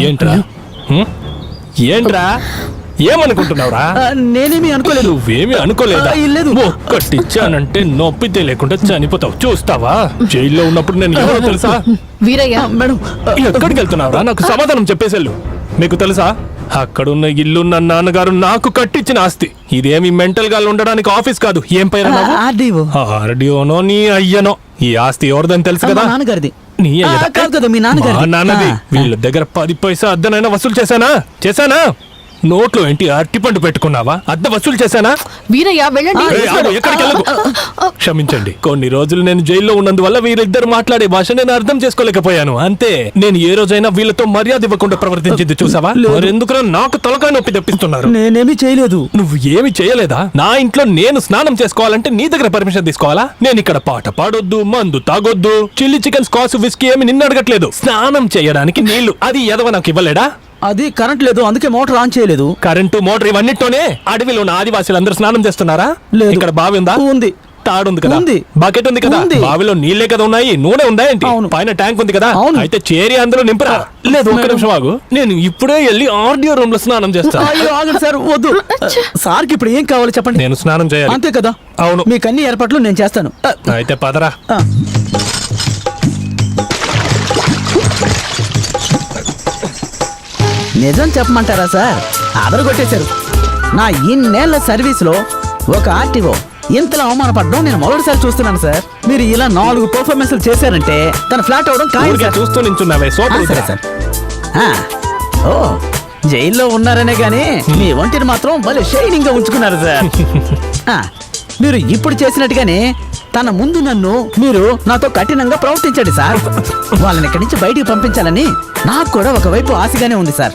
ఏంట్రా ఏంట్రా ఏమనుకుంటున్నావురా? నేనేమి అనుకోలేదు. నువ్వేమి అనుకోలేదా? లేదు. ఒక్కటిచ్చానంటే నొప్పి తెలియకుండా చనిపోతావు. చూస్తావా? జైల్లో ఉన్నప్పుడు నేను ఎవరో తెలుసా? వీరయ్య మేడం ఎక్కడికి వెళ్తున్నావురా? నాకు సమాధానం చెప్పేసేళ్ళు. మీకు తెలుసా, అక్కడున్న ఇల్లు నా నాన్నగారు నాకు కట్టించిన ఆస్తి. ఇదేమి మెంటల్ గా ఉండడానికి ఆఫీస్ కాదు. ఏం పైన ఆర్డీఓనో నీ అయ్యనో. ఈ ఆస్తి ఎవరిదని తెలుసు కదా? నాన్నగారిది. నీ అయ్యదా? కాదు కదా, మీ నాన్నది. వీళ్ళ దగ్గర 10 పైసా అద్దనైనా వసూలు చేశానా? నోట్లో ఏంటి అరటిపండు పెట్టుకున్నావా? అద్దె వసూలు చేశానా? వీరయ్య వెళ్ళండి. ఎక్కడికి వెళ్ళకు. క్షమించండి, కొన్ని రోజులు నేను జైల్లో ఉన్నందువల్ల వీరిద్దరు మాట్లాడే భాష నేను అర్థం చేసుకోలేకపోయాను. అంతే. నేను ఏ రోజైనా వీళ్ళతో మర్యాద ఇవ్వకుండా ప్రవర్తించింది చూసావా? మరెందుకురా నాకు తలకాయ నొప్పి తెప్పిస్తున్నారు? నేనేమి చేయలేదు. నువ్వు ఏమి చేయలేదా? నా ఇంట్లో నేను స్నానం చేసుకోవాలంటే నీ దగ్గర పర్మిషన్ తీసుకోవాలా? నేను ఇక్కడ పాట పాడొద్దు, మందు తాగొద్దు, చిల్లీ చికెన్, స్కాచ్, విస్కీ ఏమి నిన్ను అడగట్లేదు. స్నానం చేయడానికి నీళ్లు అది ఎదవ నాకు ఇవ్వలేడా? అది కరెంట్ లేదు, అందుకే మోటార్ ఆన్ చేయలేదు. కరెంటు, మోటార్ ఇవన్నిటితోనే అడవిలో ఉన్న ఆదివాసీలు అందరూ స్నానం చేస్తున్నారా? లేదు. ఇక్కడ బావి ఉందా? ఉంది. తాడుంది కదా? ఉంది. బకెట్ ఉంది కదా? ఉంది. బావిలో నీళ్లే కదా ఉన్నాయి, నూనె ఉందా ఏంటి? అవును. పైన ట్యాంక్ ఉంది కదా? అవును. అయితే చేరి అందులో నింపరా? లేదు, ఒక్క నిమిషం ఆగు. నేను ఇప్పుడే వెళ్ళి ఆర్డియో రూమ్ లో స్నానం చేస్తాను. అయ్యో ఆగండి సార్, వద్దు. సార్కి ఇప్పుడు ఏం కావాలో చెప్పండి. నేను స్నానం చేయాలి. అంతే కదా? అవును. మీకు అన్ని ఏర్పాట్లు నేను చేస్తాను. అయితే పదరా. నిజం చెప్పమంటారా సార్? అదరగొట్టేశారు. నా ఇన్నేళ్ల సర్వీస్లో ఒక ఆర్టీఓ ఇంతలా అవమానపడడం నేను మొదటిసారి చూస్తున్నాను సార్. మీరు ఇలా 4 పర్ఫార్మెన్స్లు చేశారంటే తన ఫ్లాట్ అవడం ఖాయం సార్. చూస్తూ నించున్నావే సోపర్. సరే సార్. ఓ, జైల్లో ఉన్నారనే గానీ మీ ఒంటిని మాత్రం భలే షైనింగ్ గా ఉంచుకున్నారు సార్. మీరు ఇప్పుడు చేసినట్టుగానే తన ముందు మీరు నాతో కఠినంగా ప్రవర్తించండి సార్. వాళ్ళని ఇక్కడి నుంచి బయటికి పంపించాలని నాకు కూడా ఒకవైపు ఆశగానే ఉంది సార్.